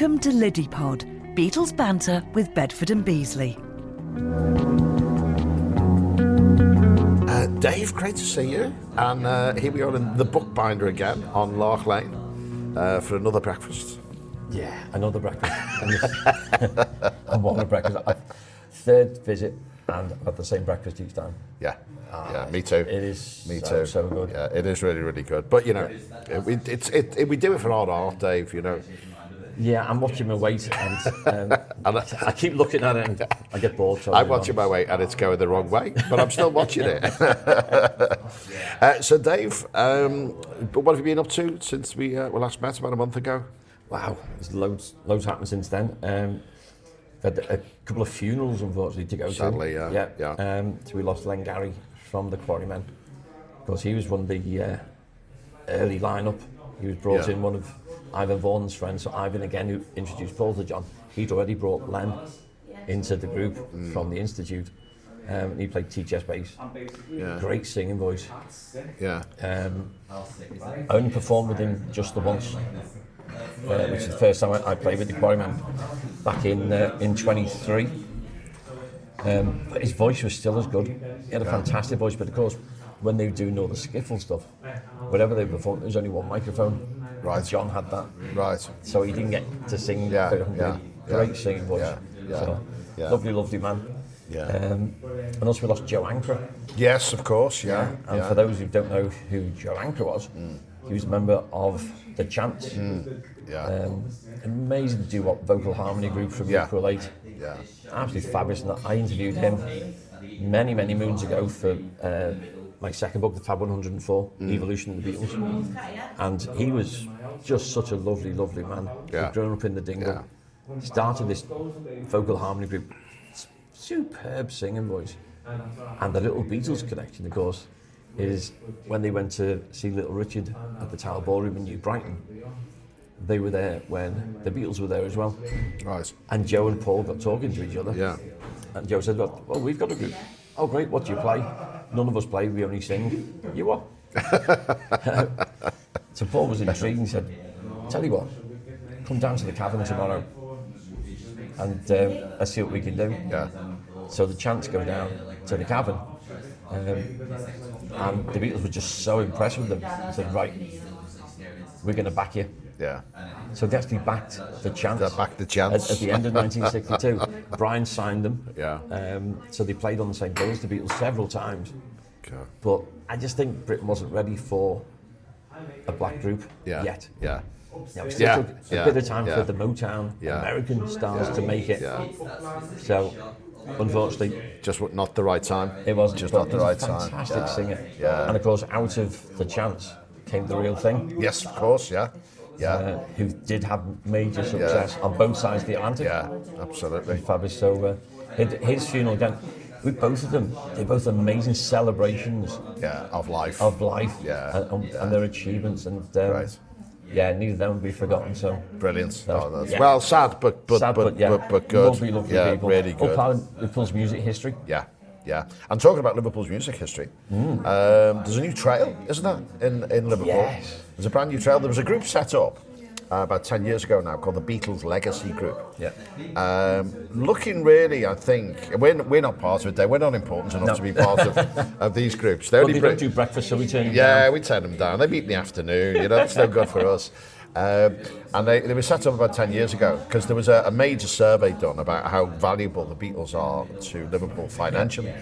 Welcome to Liddypod, Beatles banter with Bedford and Beasley. Dave, great to see you. And here we are in the Bookbinder again on Lark Lane for another breakfast. Yeah, another breakfast. I want a breakfast. Third visit, and I've had the same breakfast each time. Yeah, me too. It is me so, too. So good. Yeah, it is really, really good. But you know, we do it for our art, Dave. You know. Yeah, I'm watching my weight, and I keep looking at it, and I get bored. So I'm watching my weight, and it's going the wrong way, but I'm still watching it. So, Dave, what have you been up to since we last met about a month ago? Wow, there's loads happened since then. Had a couple of funerals, unfortunately, to go Sadly, to. yeah. So we lost Len Gary from the Quarrymen, because he was one of the early lineup. He was brought in, one of Ivan Vaughan's friends, so Ivan again, who introduced Paul to John. He'd already brought Len into the group from the Institute. He played THS bass. Yeah. Great singing voice. Yeah. I only performed with him just the once, which is the first time I played with the Quarrymen back in 23. But his voice was still as good. He had a fantastic voice, but of course, when they were doing all the skiffle stuff, wherever they performed, there was only one microphone. Right. John had that. Right. So he didn't get to sing. Great singing voice. Lovely man. Yeah. And also we lost Joe Anker. Yes, of course. Yeah. And for those who don't know who Joe Anker was, he was a member of the Chants. Amazing to do what vocal harmony group from April 8. Yeah. Absolutely fabulous. And I interviewed him many moons ago for my second book, The Fab 104, The Evolution of the Beatles. And he was just such a lovely man. Yeah. He'd grown up in the Dingle. Started this vocal harmony group. Superb singing voice. And the Little Beatles connection, of course, is when they went to see Little Richard at the Tower Ballroom in New Brighton. They were there when the Beatles were there as well. Right. And Joe and Paul got talking to each other. Yeah. And Joe said, well, we've got a group. Oh, great, what do you play? None of us play, we only sing. You what? So Paul was intrigued and said, tell you what, come down to the Cavern tomorrow and let's see what we can do. Yeah. So the Chants go down to the Cavern, and the Beatles were just so impressed with them. They said, right, we're going to back you. Yeah. So they actually backed the Chants. They backed the Chants. At the end of 1962. Brian signed them. Yeah. So they played on the same bill as the Beatles several times. Okay. But I just think Britain wasn't ready for a black group yet. Yeah. It still took a bit of time for the Motown American stars to make it. Yeah. So, unfortunately, just not the right time. It wasn't. Just not the right time. Fantastic singer. Yeah. And of course, out of the Chants came the Real Thing. Yes, of course. Yeah. Who did have major success on both sides of the Atlantic. Yeah, absolutely. Fabulous. So his funeral again, with both of them, they're both amazing celebrations. Yeah, of life. Yeah. And their achievements, and right. Yeah, neither of them will be forgotten. So brilliant. Well, sad, but good. Lovely people. Really good. All part of Liverpool's music history. Yeah. And talking about Liverpool's music history, there's a new trail, isn't there, in Liverpool? Yes. There's a brand new trail. There was a group set up about 10 years ago now called the Beatles Legacy Group. Yeah. Looking really, I think, we're not part of it. We're not important enough to be part of these groups. They don't do breakfast, so we turn them down. Yeah, we turn them down. They meet in the afternoon. It's no good for us. And they were set up about 10 years ago because there was a major survey done about how valuable the Beatles are to Liverpool financially.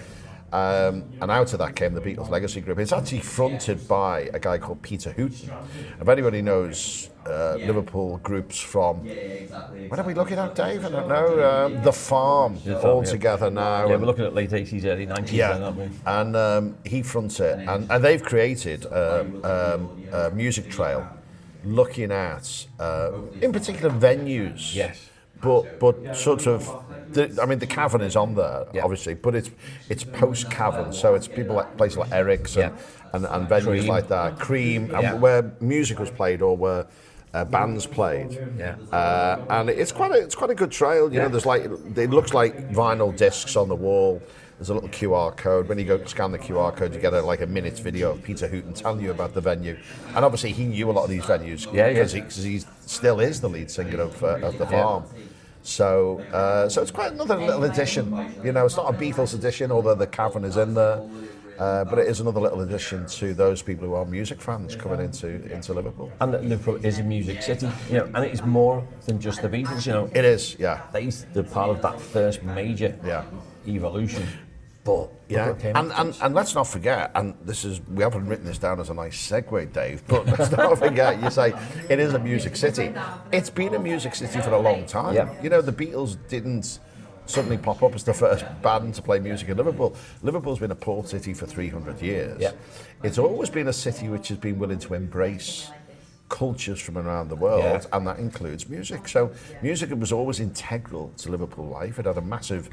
And out of that came the Beatles Legacy Group. It's actually fronted by a guy called Peter Hooton. If anybody knows Liverpool groups from, what are we looking at, Dave? I don't know. The Farm, all together now. Yeah, we're looking at late 80s, early 90s then, aren't we? And he fronts it. And they've created a music trail looking at, in particular, venues. Yes. But sort of, the Cavern is on there, obviously, but it's post-Cavern, so it's people like places like Eric's and venues Cream. Like that, Cream, and where music was played or where bands played. And it's quite a good trail. You know, there's it looks like vinyl discs on the wall. there's a little QR code. When you go scan the QR code, you get a minute video of Peter Hooton telling you about the venue. And obviously, he knew a lot of these venues because he still is the lead singer of the Farm. So it's quite another little addition. It's not a Beatles edition, although the Cavern is in there. But it is another little addition to those people who are music fans coming into Liverpool. And Liverpool is a music city, and it is more than just the Beatles, It is, yeah. They're part of that first major evolution. But and let's not forget, and we haven't written this down as a nice segue, Dave, but let's not forget, you say it is a music city. It's been a music city for a long time. Yeah. The Beatles didn't suddenly pop up as the first band to play music in Liverpool. Liverpool's been a port city for 300 years. Yeah. It's always been a city which has been willing to embrace cultures from around the world, and that includes music. So music was always integral to Liverpool life. It had a massive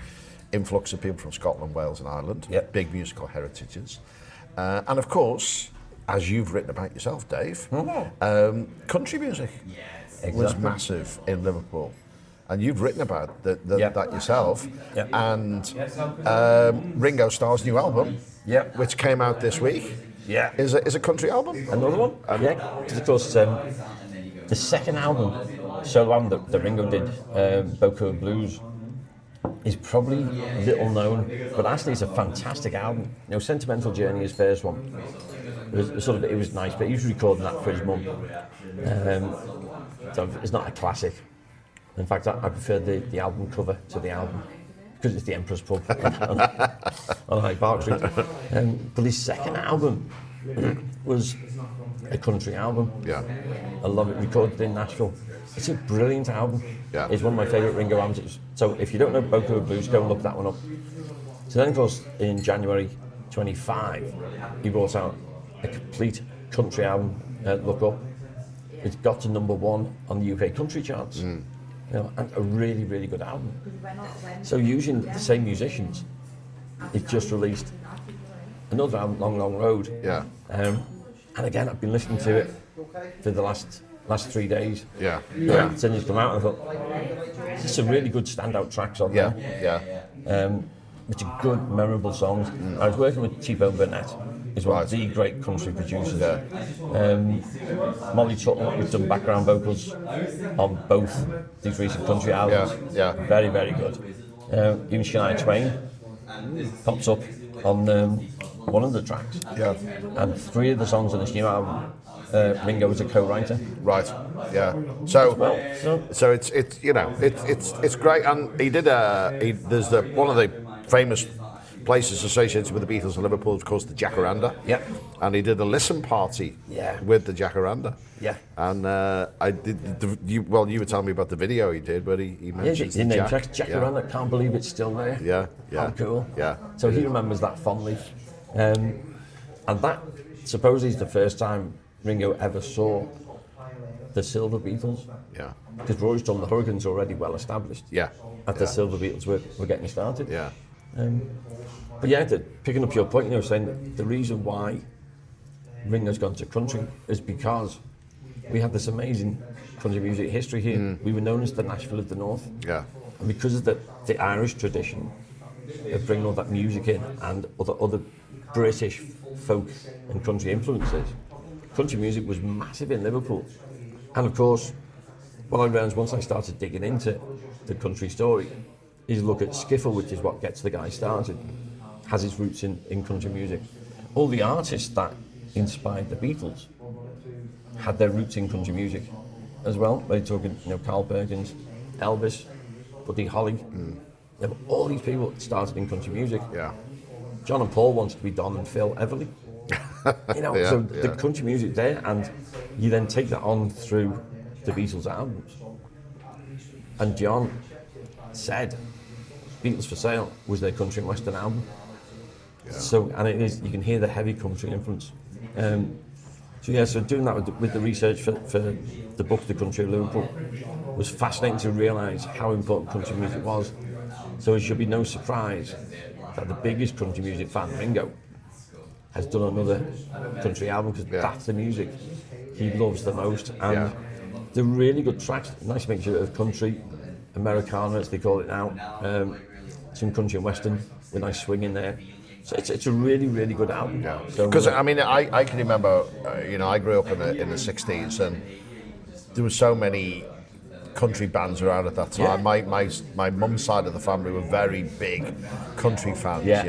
influx of people from Scotland, Wales and Ireland, big musical heritages. And of course, as you've written about yourself, Dave, country music was massive in Liverpool. And you've written about that yourself. Yep. And Ringo Starr's new album, which came out this week, is a country album. Another one? Because of course, the second album, solo album that Ringo did, Boko Blues, is probably little known, but actually it's a fantastic album. Sentimental Journey, his first one, it was nice, but he was recording that for his mum. So it's not a classic. In fact, I prefer the album cover to the album because it's the Emperor's Pub on Hyde Park Street. But his second album was a country album. Yeah, I love it. Recorded in Nashville. It's a brilliant album. Yeah, it's one of my favourite Ringo albums. So if you don't know Boko Blues, go and look that one up. So then, of course, in January 25, he brought out a complete country album. Look Up. It's got to #1 on the UK country charts. And a really, really good album. So using the same musicians, he's just released another album, Long Long Road. Yeah. And again, I've been listening to it for the last 3 days. Yeah. Since it's come out, I thought there's some really good standout tracks on there. Which are good, memorable songs. I was working with T-Bone Burnett. He's one of the great country producers. Molly Tuttle, who's done background vocals on both these recent country albums. Very, very good. Even Shania Twain pops up on one of the tracks. And 3 of the songs on this new album, Ringo was a co-writer. Right. Yeah. So it's great, and he did there's one of the famous places associated with the Beatles in Liverpool, of course, the Jacaranda. Yep. And he did a listen party with the Jacaranda. Yeah. And I did. You were telling me about the video he did, but he mentions the Jacaranda. Can't believe it's still there. Yeah. How cool. Yeah. So he remembers that fondly, and that supposedly is the first time Ringo ever saw the Silver Beatles. Yeah. Because Roy's done the Hurricanes already well established. Yeah. The Silver Beatles were getting started. Yeah. But picking up your point, saying that the reason why Ringo's gone to country is because we have this amazing country music history here. We were known as the Nashville of the North. Yeah. And because of the Irish tradition of bringing all that music in and other British folk and country influences, country music was massive in Liverpool. And of course, what I realised once I started digging into the country story is look at skiffle, which is what gets the guy started, has its roots in country music. All the artists that inspired the Beatles had their roots in country music as well. They're talking, Carl Perkins, Elvis, Buddy Holly. All these people started in country music. Yeah. John and Paul wanted to be Don and Phil Everly. The country music there, and you then take that on through the Beatles albums. And John said Beatles for Sale was their country and western album. So, and it is, you can hear the heavy country influence. So doing that with the research for the book The Country of Liverpool was fascinating to realise how important country music was. So it should be no surprise that the biggest country music fan, Ringo, has done another country album, because that's the music he loves the most. And they're really good tracks, nice mixture of country, Americana as they call it now, some country and western, with nice swing in there. So it's a really, really good album. Yeah. So, Because I mean, I can remember, I grew up in the '60s, and there were so many country bands around at that time. Yeah. My mum's side of the family were very big country fans. Yeah.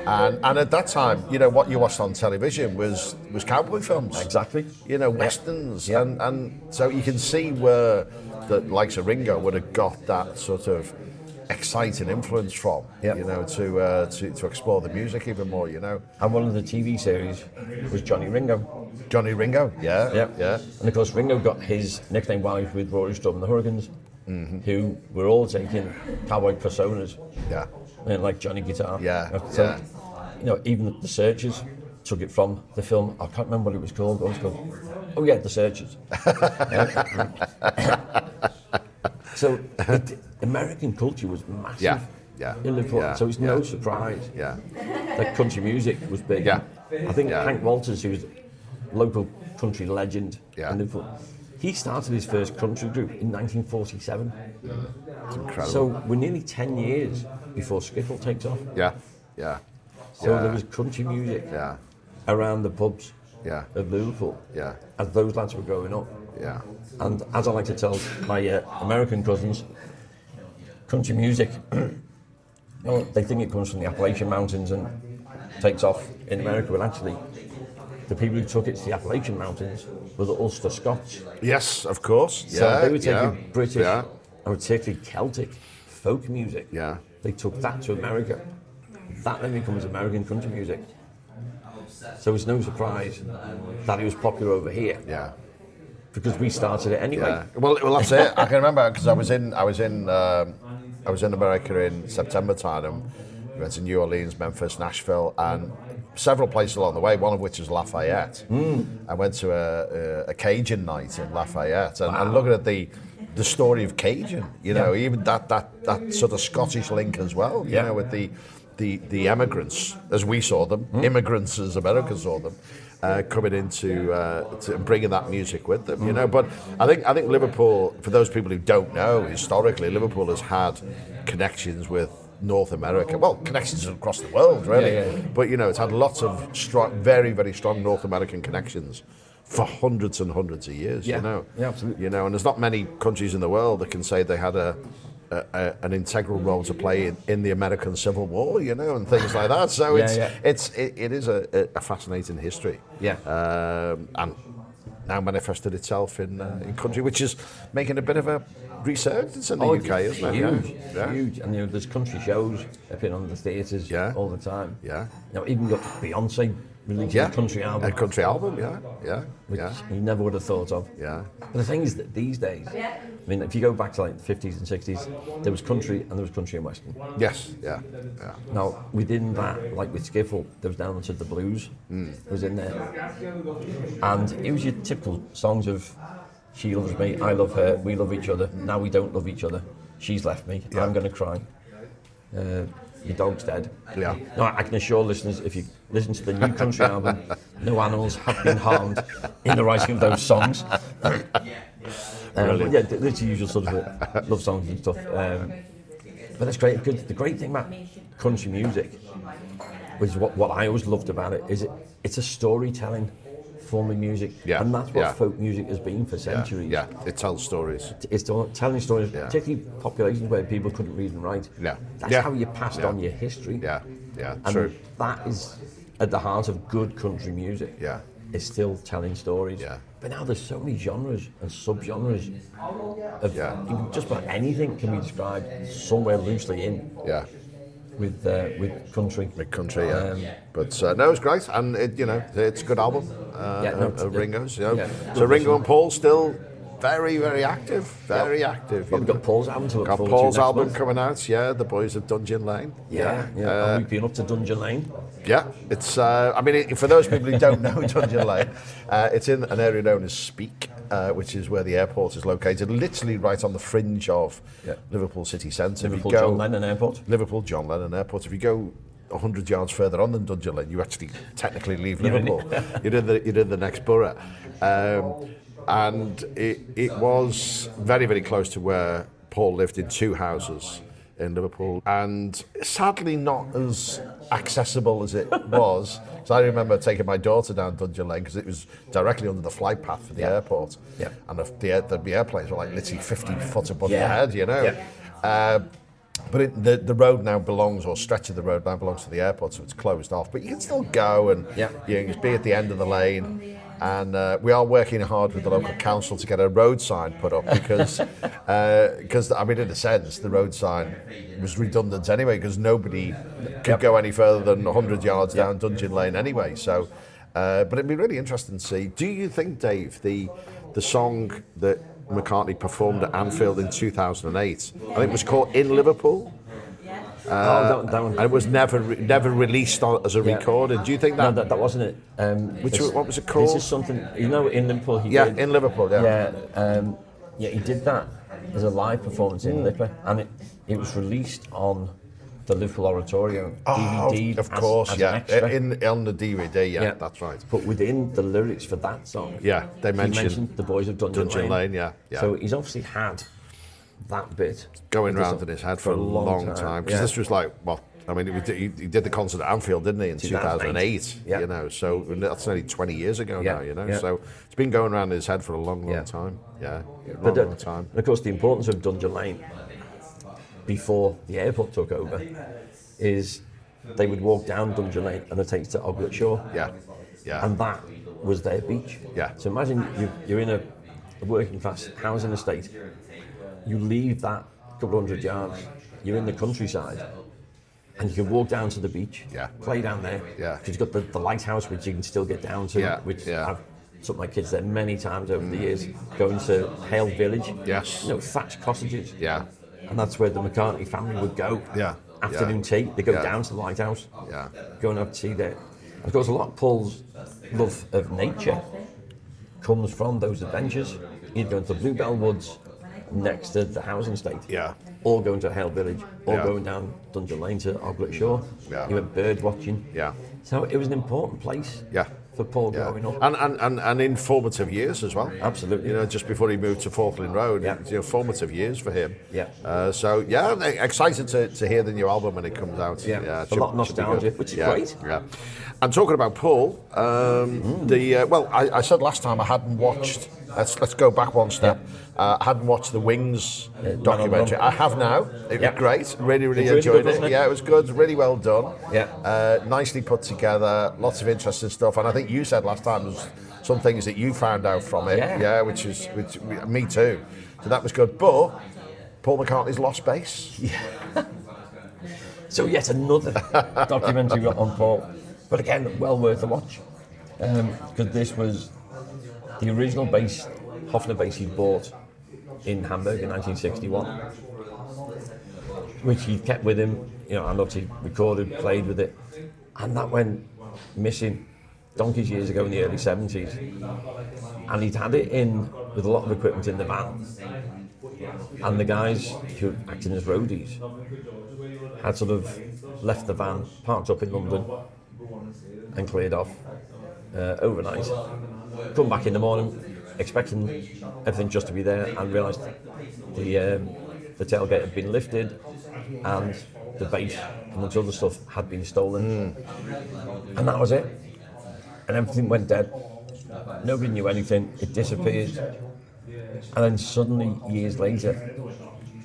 And at that time, what you watched on television was cowboy films. Exactly. Westerns, Yeah. and so you can see where the likes of Ringo would have got that sort of exciting influence from, to explore the music even more, And one of the TV series was Johnny Ringo. Johnny Ringo, yeah. And of course, Ringo got his nickname while he was with Rory Storm and the Hurricanes, who were all taking cowboy personas, Yeah. like Johnny Guitar. Yeah, So, even the Searchers took it from the film. I can't remember what it was called. What was it called? Oh yeah, the Searchers. So American culture was massive in Liverpool. Yeah. So it's no surprise that country music was big. Yeah. I think Hank Walters, who was a local country legend in Liverpool, he started his first country group in 1947. It's incredible. So we're nearly 10 years before skiffle takes off. Yeah. So there was country music around the pubs of Liverpool as those lads were growing up. Yeah. And as I like to tell my American cousins, country music, they think it comes from the Appalachian Mountains and takes off in America, but actually the people who took it to the Appalachian Mountains were the Ulster Scots. Yes, of course. So they were taking British and particularly Celtic folk music. Yeah. They took that to America. That then becomes American country music. So it's no surprise that it was popular over here. Yeah. Because we started it anyway. Yeah. Well, that's it. I can remember because I was in America in September time, and we went to New Orleans, Memphis, Nashville, and several places along the way. One of which is Lafayette. I went to a Cajun night in Lafayette, and looking at the story of Cajun, even that sort of Scottish link as well. With the emigrants as we saw them, immigrants as Americans saw them. Coming into to bringing that music with them, But I think Liverpool, for those people who don't know, historically Liverpool has had connections with North America. Well, connections across the world, really. Yeah. But it's had lots of strong, very, very strong North American connections for hundreds and hundreds of years. Yeah, absolutely. And there's not many countries in the world that can say they had an integral role to play in the American Civil War, and things like that. So it is a fascinating history. And now manifested itself in country, which is making a bit of a resurgence in the UK, isn't it? Huge. And there's country shows appearing on the theatres all the time. Yeah. Even got Beyonce releasing a country album. A country album, Which you never would have thought of. Yeah. But the thing is that these days, if you go back to like the 50s and 60s, there was country and there was country and western. Yes, yeah. Now, within that, like with skiffle, there was down to the blues. Was in there. And it was your typical songs of she loves me, I love her, we love each other, now we don't love each other, she's left me, I'm going to cry. Your dog's dead. Yeah. No, I can assure listeners, if you listen to the new country album, no animals have been harmed in the writing of those songs. But there's the usual sort of love songs and stuff. But that's great. The great thing about country music, which is what I always loved about it, is it's a storytelling form of music, and that's what folk music has been for centuries. Yeah, it tells stories. It's telling stories, particularly populations where people couldn't read and write. That's how you passed on your history. And true. That is at the heart of good country music. It's still telling stories. But now there's so many genres and sub-genres of just about anything can be described somewhere loosely in. With country. With country, but no, it's great, and it's a good album of Ringo's. So Ringo and Paul still very, very active, very active. But we've got Paul's album to look forward to. Paul's album coming out. The boys of Dungeon Lane. And we've been up to Dungeon Lane. It's. For those people who don't know Dungeon Lane, it's in an area known as Speke, which is where the airport is located, literally right on the fringe of Liverpool city centre. Liverpool John Lennon Airport. Liverpool John Lennon Airport. If you go 100 yards further on than Dungeon Lane, you actually technically leave Liverpool. You're in the next borough. And it was very, very close to where Paul lived in two houses in Liverpool, and sadly not as accessible as it was. So I remember taking my daughter down Dungeon Lane because it was directly under the flight path for the airport, and the airplanes were like literally 50 foot above your head, you know. But the road now belongs, or stretch of the road now belongs to the airport, so it's closed off. But you can still go and you can just be at the end of the lane. And we are working hard with the local council to get a road sign put up because I mean, in a sense, the road sign was redundant anyway because nobody could go any further than 100 yards down Dungeon Lane anyway. So, but it'd be really interesting to see. Do you think, Dave, the song that McCartney performed at Anfield in 2008, I think it was called "In Liverpool"? That one. And it was never released as a recording. Do you think that? No, that wasn't it. What was it called? This is something, in Liverpool. In Liverpool. He did that as a live performance in Liverpool, and it was released on the Liverpool Auditorium DVD. Of course, as an extra. on the DVD. That's right. But within the lyrics for that song, they mentioned the boys of Dungeon Lane. Yeah. So he's obviously had that bit going round in his head for a long time. Because this was like, well, I mean, he did the concert at Anfield, didn't he, in 2008? You know, so that's nearly 20 years ago now. You know, so it's been going around in his head for a long time. Long time. And of course, the importance of Dungeon Lane before the airport took over is they would walk down Dungeon Lane and they'd take you to Oglet Shore. And that was their beach. So imagine you're in a working class housing estate. You leave that couple of hundred yards, you're in the countryside, and you can walk down to the beach, play down there, because you've got the lighthouse, which you can still get down to, which I've took my kids there many times over the years, going to Hale Village, thatched cottages, and that's where the McCartney family would go. Afternoon tea, they go down to the lighthouse, go and have tea there. Of course, a lot of Paul's love of nature comes from those adventures. He'd go into the Bluebell Woods, next to the housing estate, or going to Hale Village, or going down Dungeon Lane to Oglet Shore. You went bird watching. So it was an important place for Paul growing up. And in formative years as well. Absolutely. You know, just before he moved to Falkland Road, formative years for him. Excited to hear the new album when it comes out. A lot of nostalgia, which is great. And talking about Paul, I said last time I hadn't watched. Let's go back one step. I hadn't watched the Wings documentary. I have now. It was great. Really enjoyed it. It was good. Really well done. Nicely put together. Lots of interesting stuff. And I think you said last time there's some things that you found out from it. Which me too. So that was good. But Paul McCartney's lost bass. So yet another documentary on Paul. But again, well worth a watch. Because this was the original bass, Hofner bass he'd bought in Hamburg in 1961, which he kept with him, and obviously recorded, played with it, and that went missing donkeys years ago in the early 70s, and he'd had it in with a lot of equipment in the van, and the guys who acted as roadies had sort of left the van, parked up in London, and cleared off overnight. Come back in the morning, expecting everything just to be there, and realised the tailgate had been lifted and the bass, amongst other stuff, had been stolen. And that was it. And everything went dead. Nobody knew anything. It disappeared. And then suddenly, years later,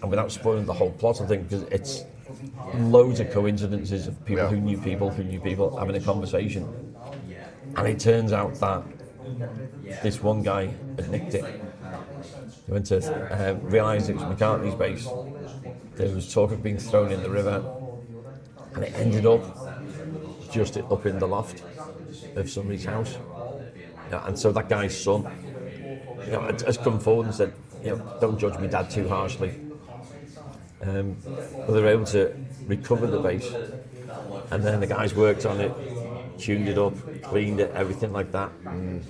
and without spoiling the whole plot, I think, because it's loads of coincidences of people who knew people having a conversation. And it turns out that this one guy had nicked it. He went to realise it was McCartney's bass. There was talk of being thrown in the river, and it ended up just up in the loft of somebody's house. And so that guy's son, has come forward and said, don't judge me dad too harshly. But they were able to recover the bass, and then the guys worked on it, tuned it up, cleaned it, everything like that, and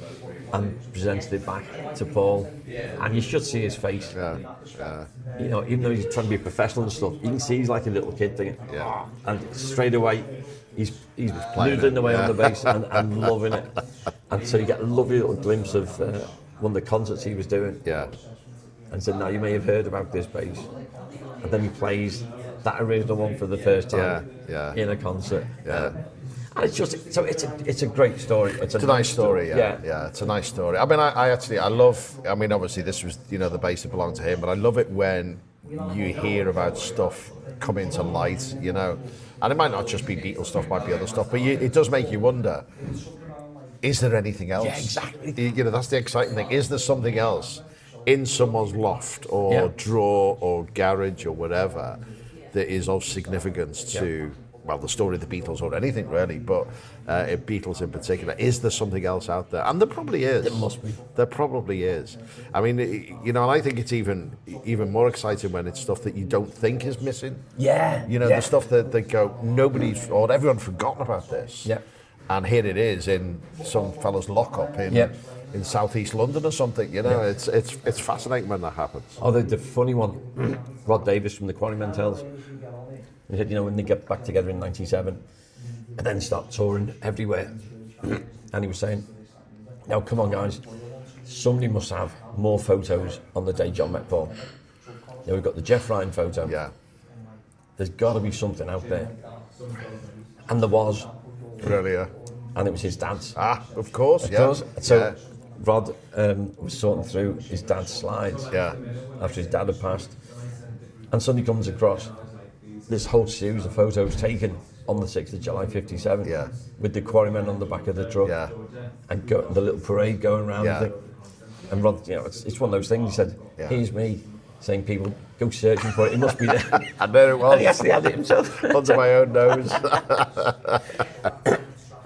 presented it back to Paul. And you should see his face. Even though he's trying to be professional and stuff, you can see he's like a little kid thinking, and straight away he's noodling away on the bass and loving it. And so you get a lovely little glimpse of one of the concerts he was doing. And said, now you may have heard about this bass. And then he plays that original one for the first time in a concert. Yeah. And it's just, so it's a great story. It's a nice story, yeah. It's a nice story. I mean, I love, I mean, obviously this was, you know, the bass that belonged to him, but I love it when you hear about stuff come into light, you know. And it might not just be Beatles stuff, might be other stuff, but it does make you wonder, is there anything else? Yeah, exactly. You know, that's the exciting thing. Is there something else in someone's loft or drawer or garage or whatever that is of significance to, well, the story of the Beatles or anything really, but Beatles in particular? Is there something else out there? And there probably is. There must be. There probably is. I mean, you know, and I think it's even more exciting when it's stuff that you don't think is missing. Yeah. You know, the stuff that they go, nobody's, or everyone's forgotten about this. Yeah. And here it is in some fella's lockup in southeast London or something. You know, it's fascinating when that happens. Oh, the funny one, Rod Davis from the Quarrymen tells. He said, you know, when they get back together in '97 and then start touring everywhere, and he was saying, now come on guys, somebody must have more photos on the day John met Paul. Now we've got the Jeff Ryan photo. Yeah. There's got to be something out there. And there was. Really, yeah. And it was his dad's. Ah, of course, Of course. So Rod was sorting through his dad's slides after his dad had passed. And suddenly comes across this whole series of photos taken on the 6th of July 57 with the Quarrymen on the back of the truck and the little parade going around. And Rod, you know, it's one of those things. He said, here's me saying, people, go searching for it, it must be there. And there it was. And he actually had it himself. Under my own nose.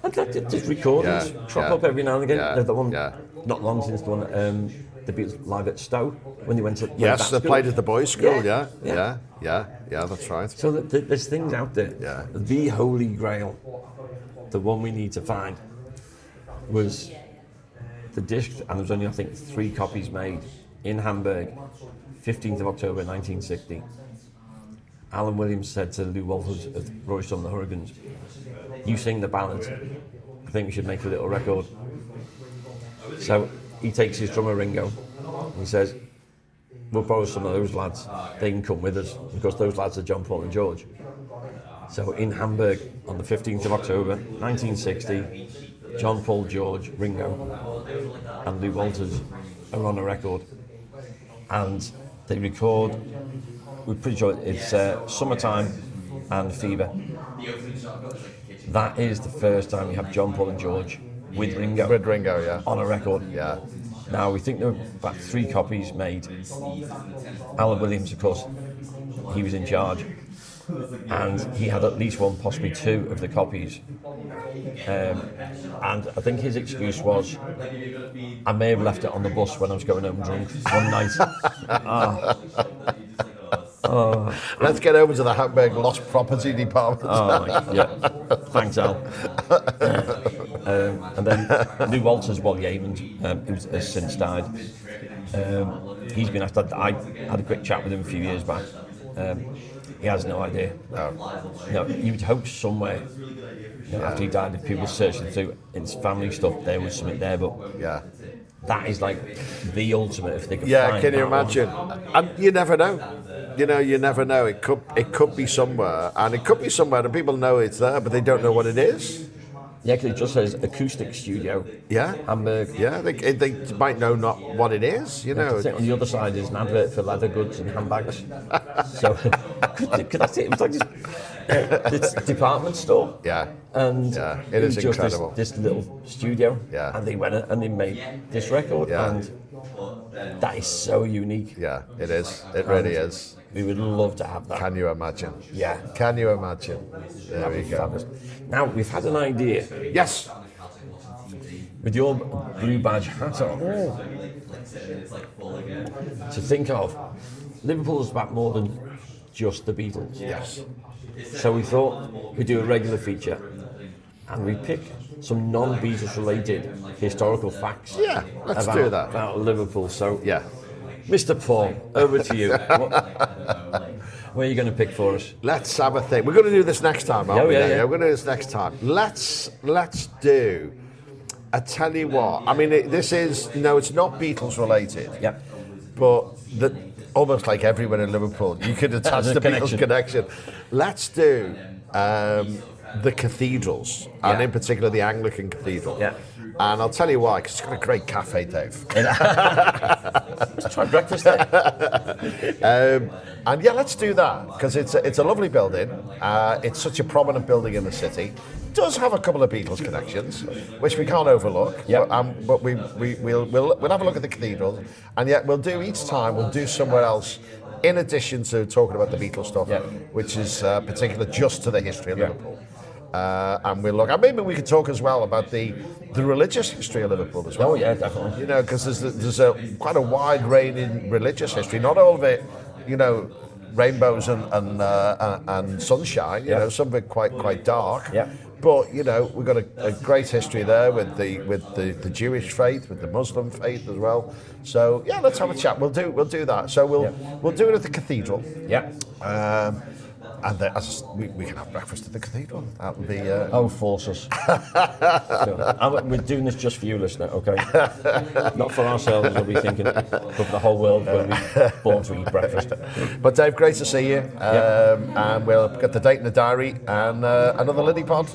And just recordings crop up every now and again. There's the one, not long since the one, the Beatles live at Stowe, when they went to they played at the boys' school, yeah, that's right. So there's things out there. Yeah. The Holy Grail, the one we need to find, was the disc, and there was only, I think, 3 copies made in Hamburg, 15th of October 1960. Alan Williams said to Lou Walters of Roy Storm and the Hurricanes, you sing the ballads, I think we should make a little record. So he takes his drummer Ringo, and he says, we'll borrow some of those lads, they can come with us, because those lads are John, Paul and George. So in Hamburg, on the 15th of October 1960, John, Paul, George, Ringo and Lou Walters are on a record, and they record, we're pretty sure it's Summertime and Fever. That is the first time you have John, Paul and George with Ringo. With Ringo, on a record. Yeah. Now, we think there were about 3 copies made. Alan Williams, of course, he was in charge. And he had at least 1, possibly 2 of the copies. And I think his excuse was, I may have left it on the bus when I was going home drunk one night. Let's get over to the Hamburg Lost Property Department. Thanks, Al. And then Lou Walters, who has since died. He's been asked. I had a quick chat with him a few years back. He has no idea. No, you would hope somewhere, after he died, if people searching through his family stuff, there was something there, but that is like the ultimate if they could find. Can you imagine? And you never know. You know, you never know. It could be somewhere, and people know it's there, but they don't know what it is. Yeah, because it just says acoustic studio. Yeah. Hamburg. Yeah, they might know not what it is, you know. On the other side is an advert for leather goods and handbags. So, could I say it was like this department store? Yeah. And it is just incredible. This little studio. Yeah. And they went and they made this record. Yeah. And that is so unique. Yeah, it is. It really is. We would love to have that. Can you imagine? Yeah. Can you imagine? There we go. Fabulous. Now, we've had an idea. Yes. With your blue badge hat on. To think of, Liverpool is about more than just the Beatles. Yes. So we thought we'd do a regular feature and we'd pick some non-Beatles related historical facts. Yeah, let's do that. About Liverpool. So, yeah. Mr. Paul, over to you. Where are you going to pick for us? Let's have a think. We're going to do this next time, aren't we? Yeah. We're going to do this next time. Let's do. I tell you what. I mean, this is it's not Beatles related. Yep. But almost like everywhere in Liverpool, you could attach the Beatles connection. Let's do the cathedrals, and in particular the Anglican Cathedral. Yeah. And I'll tell you why, because it's got a great cafe, Dave. Let's try breakfast there. And yeah, let's do that, because it's a lovely building. It's such a prominent building in the city. Does have a couple of Beatles connections, which we can't overlook. Yeah. But we'll have a look at the cathedral, and yet we'll do each time. We'll do somewhere else, in addition to talking about the Beatles stuff, which is particular just to the history of Liverpool. And we'll look. And maybe we could talk as well about the religious history of Liverpool as well. Oh yeah, definitely. You know, because there's quite a wide range in religious history. Not all of it, you know, rainbows and sunshine. You know, some of it quite dark. Yeah. But you know, we've got a great history there with the Jewish faith, with the Muslim faith as well. So yeah, let's have a chat. We'll do that. So we'll do it at the cathedral. Yeah. And we can have breakfast at the cathedral. That would be. Force us. We're doing this just for you, listener. Okay. Not for ourselves, we'll be thinking, but for the whole world when we're born to eat breakfast. But Dave, great to see you. And we'll get the date in the diary and another Liddypod.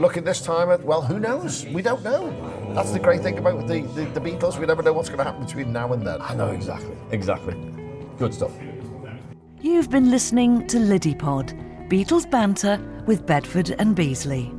Looking this time at, well, who knows? We don't know. That's the great thing about the Beatles. We never know what's going to happen between now and then. I know, exactly. Good stuff. You've been listening to Liddypod, Beatles banter with Bedford and Beasley.